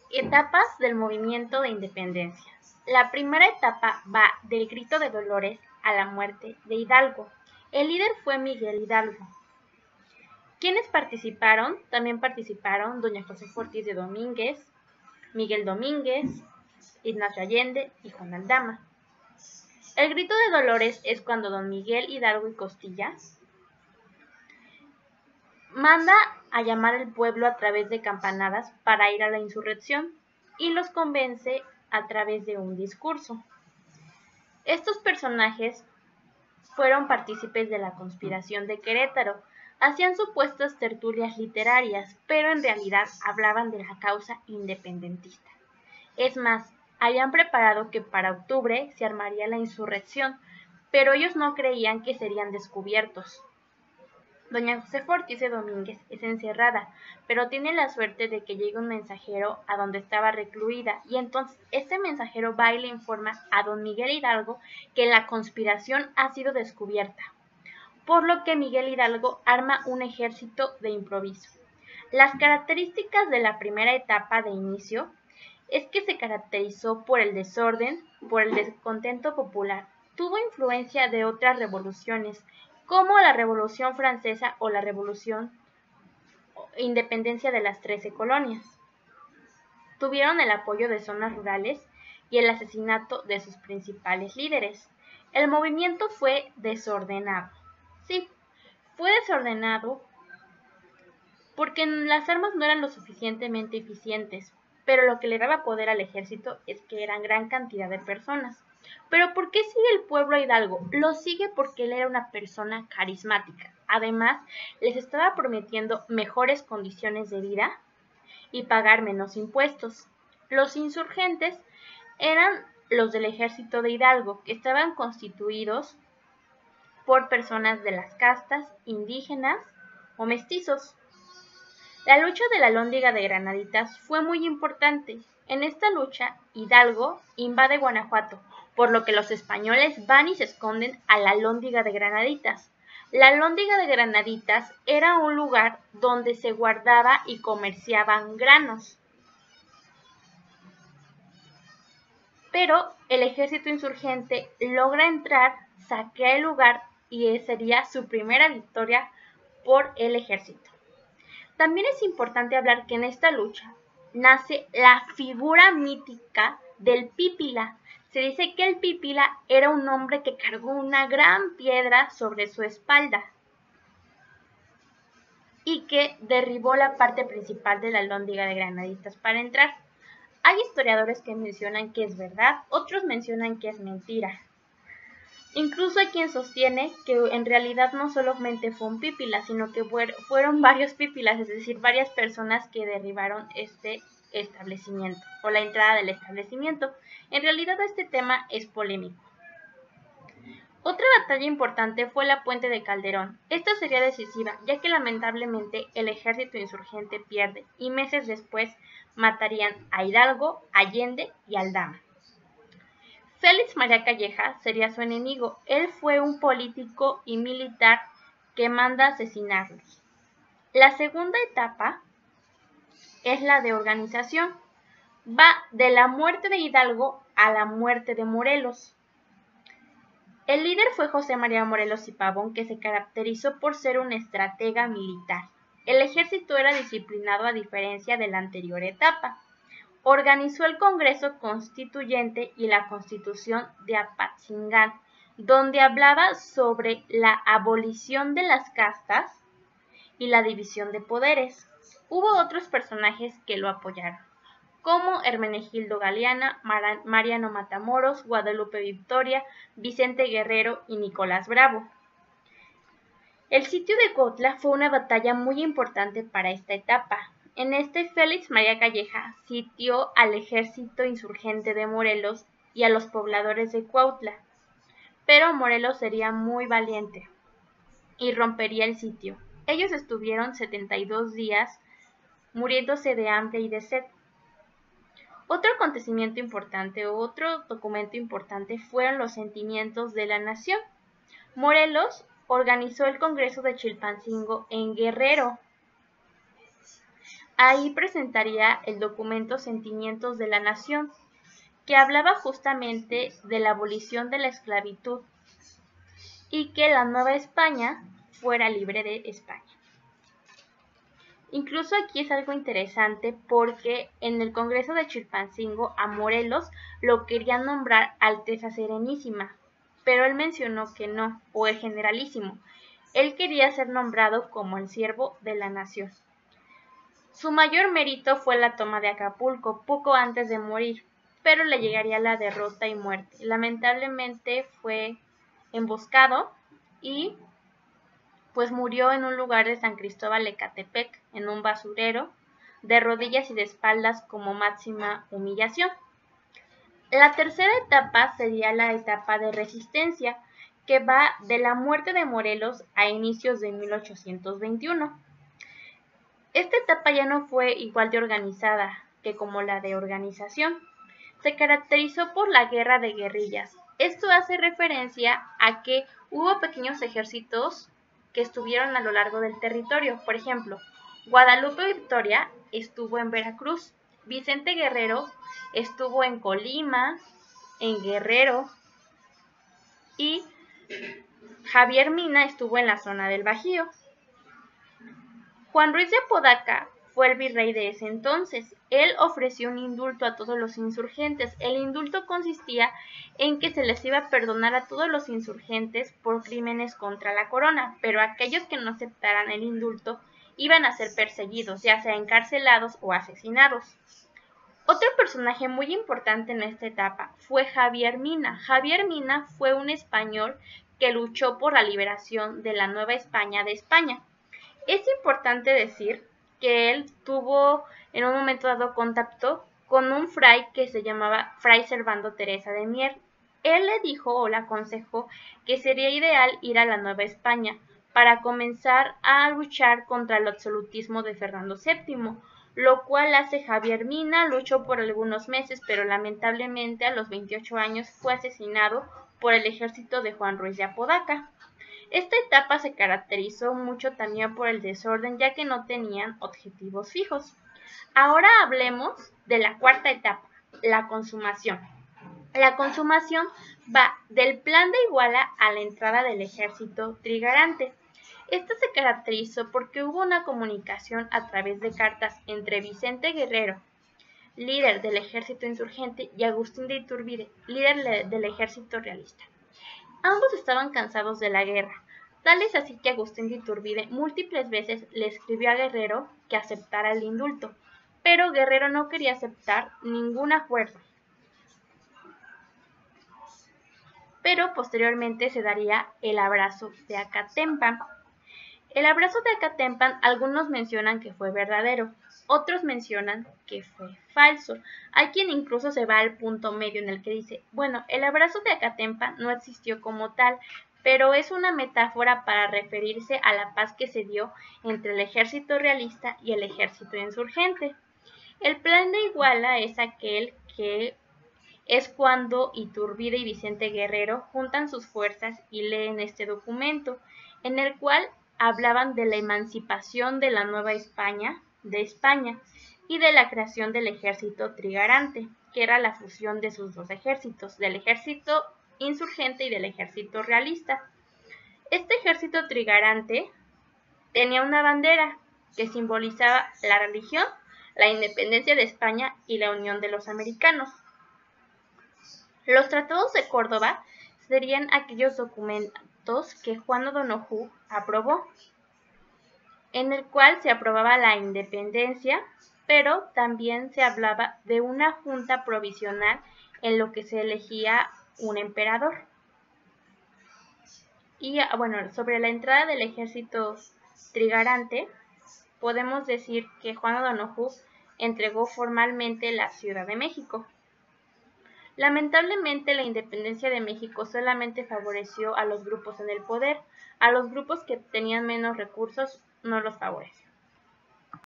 Etapas del movimiento de independencia. La primera etapa va del grito de Dolores a la muerte de Hidalgo. El líder fue Miguel Hidalgo. ¿Quiénes participaron? También participaron doña Josefa Ortiz de Domínguez, Miguel Domínguez, Ignacio Allende y Juan Aldama. El grito de Dolores es cuando don Miguel Hidalgo y Costilla manda a llamar al pueblo a través de campanadas para ir a la insurrección y los convence a través de un discurso. Estos personajes fueron partícipes de la conspiración de Querétaro, hacían supuestas tertulias literarias, pero en realidad hablaban de la causa independentista. Es más, habían preparado que para octubre se armaría la insurrección, pero ellos no creían que serían descubiertos. Doña Josefa Ortiz de Domínguez es encerrada, pero tiene la suerte de que llegue un mensajero a donde estaba recluida, y entonces este mensajero va y le informa a don Miguel Hidalgo que la conspiración ha sido descubierta, por lo que Miguel Hidalgo arma un ejército de improviso. Las características de la primera etapa de inicio es que se caracterizó por el desorden, por el descontento popular. Tuvo influencia de otras revoluciones, como la Revolución Francesa o la Revolución Independencia de las 13 colonias. Tuvieron el apoyo de zonas rurales y el asesinato de sus principales líderes. El movimiento fue desordenado. Sí, fue desordenado porque las armas no eran lo suficientemente eficientes, pero lo que le daba poder al ejército es que eran gran cantidad de personas. ¿Pero por qué sigue el pueblo a Hidalgo? Lo sigue porque él era una persona carismática. Además, les estaba prometiendo mejores condiciones de vida y pagar menos impuestos. Los insurgentes eran los del ejército de Hidalgo, que estaban constituidos por personas de las castas indígenas o mestizos. La lucha de la Alhóndiga de Granaditas fue muy importante. En esta lucha, Hidalgo invade Guanajuato, por lo que los españoles van y se esconden a la Alhóndiga de Granaditas. La Alhóndiga de Granaditas era un lugar donde se guardaba y comerciaban granos. Pero el ejército insurgente logra entrar, saquea el lugar y sería su primera victoria por el ejército. También es importante hablar que en esta lucha nace la figura mítica del Pípila. Se dice que el Pípila era un hombre que cargó una gran piedra sobre su espalda y que derribó la parte principal de la Alhóndiga de Granaditas para entrar. Hay historiadores que mencionan que es verdad, otros mencionan que es mentira. Incluso hay quien sostiene que en realidad no solamente fue un pípila, sino que fueron varios pípilas, es decir, varias personas que derribaron este establecimiento o la entrada del establecimiento. En realidad este tema es polémico. Otra batalla importante fue la Puente de Calderón. Esta sería decisiva, ya que lamentablemente el ejército insurgente pierde y meses después matarían a Hidalgo, Allende y Aldama. Félix María Calleja sería su enemigo. Él fue un político y militar que manda asesinarlos. La segunda etapa es la de organización. Va de la muerte de Hidalgo a la muerte de Morelos. El líder fue José María Morelos y Pavón, que se caracterizó por ser un estratega militar. El ejército era disciplinado a diferencia de la anterior etapa. Organizó el Congreso Constituyente y la Constitución de Apatzingán, donde hablaba sobre la abolición de las castas y la división de poderes. Hubo otros personajes que lo apoyaron, como Hermenegildo Galeana, Mariano Matamoros, Guadalupe Victoria, Vicente Guerrero y Nicolás Bravo. El sitio de Cuautla fue una batalla muy importante para esta etapa. En este, Félix María Calleja sitió al ejército insurgente de Morelos y a los pobladores de Cuautla, pero Morelos sería muy valiente y rompería el sitio. Ellos estuvieron 72 días muriéndose de hambre y de sed. Otro acontecimiento importante o otro documento importante fueron los sentimientos de la nación. Morelos organizó el Congreso de Chilpancingo en Guerrero. Ahí presentaría el documento Sentimientos de la Nación, que hablaba justamente de la abolición de la esclavitud y que la Nueva España fuera libre de España. Incluso aquí es algo interesante porque en el Congreso de Chilpancingo a Morelos lo querían nombrar Alteza Serenísima, pero él mencionó que no, o el Generalísimo. Él quería ser nombrado como el siervo de la nación. Su mayor mérito fue la toma de Acapulco poco antes de morir, pero le llegaría la derrota y muerte. Lamentablemente fue emboscado y pues murió en un lugar de San Cristóbal Ecatepec, en un basurero, de rodillas y de espaldas como máxima humillación. La tercera etapa sería la etapa de resistencia, que va de la muerte de Morelos a inicios de 1821. Esta etapa ya no fue igual de organizada que como la de organización. Se caracterizó por la guerra de guerrillas. Esto hace referencia a que hubo pequeños ejércitos que estuvieron a lo largo del territorio. Por ejemplo, Guadalupe Victoria estuvo en Veracruz, Vicente Guerrero estuvo en Colima, en Guerrero, y Javier Mina estuvo en la zona del Bajío. Juan Ruiz de Apodaca fue el virrey de ese entonces. Él ofreció un indulto a todos los insurgentes. El indulto consistía en que se les iba a perdonar a todos los insurgentes por crímenes contra la corona, pero aquellos que no aceptaran el indulto iban a ser perseguidos, ya sea encarcelados o asesinados. Otro personaje muy importante en esta etapa fue Javier Mina. Javier Mina fue un español que luchó por la liberación de la Nueva España de España. Es importante decir que él tuvo en un momento dado contacto con un fray que se llamaba Fray Servando Teresa de Mier. Él le dijo o le aconsejó que sería ideal ir a la Nueva España para comenzar a luchar contra el absolutismo de Fernando VII, lo cual hace Javier Mina. Luchó por algunos meses, pero lamentablemente a los 28 años fue asesinado por el ejército de Juan Ruiz de Apodaca. Esta etapa se caracterizó mucho también por el desorden, ya que no tenían objetivos fijos. Ahora hablemos de la cuarta etapa, la consumación. La consumación va del plan de Iguala a la entrada del ejército trigarante. Esta se caracterizó porque hubo una comunicación a través de cartas entre Vicente Guerrero, líder del ejército insurgente, y Agustín de Iturbide, líder del ejército realista. Ambos estaban cansados de la guerra, tal es así que Agustín de Iturbide múltiples veces le escribió a Guerrero que aceptara el indulto, pero Guerrero no quería aceptar ningún acuerdo. Pero posteriormente se daría el abrazo de Acatempan. El abrazo de Acatempan, algunos mencionan que fue verdadero, otros mencionan que fue falso. Hay quien incluso se va al punto medio en el que dice, bueno, el abrazo de Acatempan no existió como tal, pero es una metáfora para referirse a la paz que se dio entre el ejército realista y el ejército insurgente. El plan de Iguala es aquel que es cuando Iturbide y Vicente Guerrero juntan sus fuerzas y leen este documento, en el cual hablaban de la emancipación de la Nueva España, de España, y de la creación del ejército trigarante, que era la fusión de sus dos ejércitos, del ejército insurgente y del ejército realista. Este ejército trigarante tenía una bandera que simbolizaba la religión, la independencia de España y la unión de los americanos. Los tratados de Córdoba serían aquellos documentos que Juan O'Donoghue aprobó, en el cual se aprobaba la independencia, pero también se hablaba de una junta provisional en lo que se elegía un emperador. Y bueno, sobre la entrada del ejército trigarante, podemos decir que Juan O'Donoghue entregó formalmente la Ciudad de México. Lamentablemente, la independencia de México solamente favoreció a los grupos en el poder, a los grupos que tenían menos recursos no los favoreció.